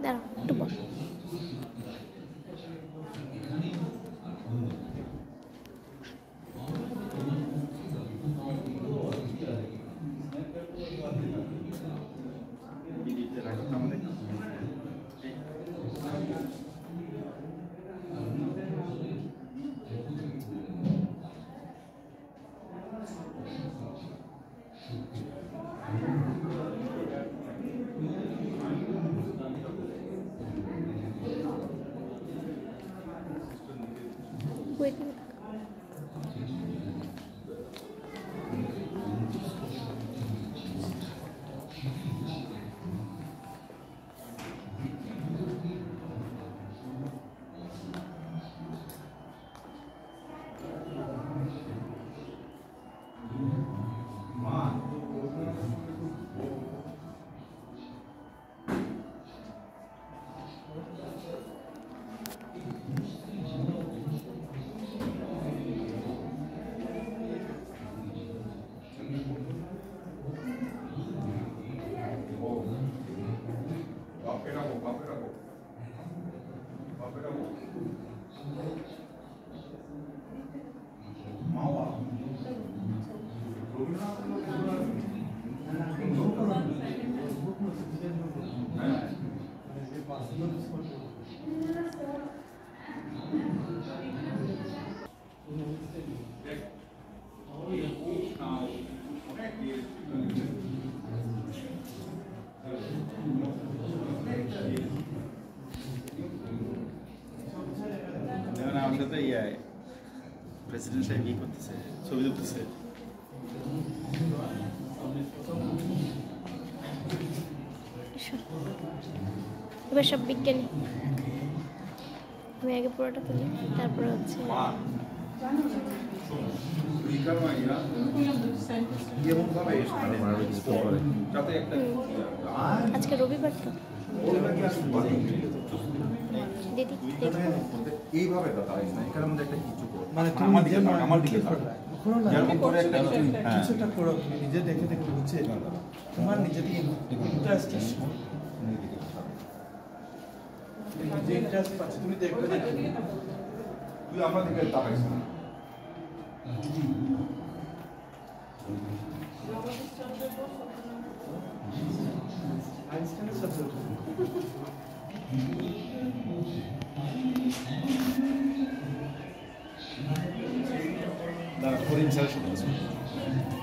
দাঁড়াও একটু বল। Waiting. President সাহেব কি করতেছে, ছবি তুলতেছে। এবার সব বিজ্ঞানী, আমি আগে পুরোটা তুলি, তারপরে হচ্ছে আজকে রবিবার তো দিদি এইভাবে এখানে মধ্যে একটা কিছু মানে আমার দিকে কিছুটা করো, তুমি নিজে দেখে দেখে বুঝছে তোমার নিজের ইন্টারেস্ট নিজে ইন্টারেস্ট পাচ্ছে, তুমি দেখবে তুই আমার দিকে তাকাইছ না। আইনস্টাইনের সাবজেক্ট করিম স্যারের সাথে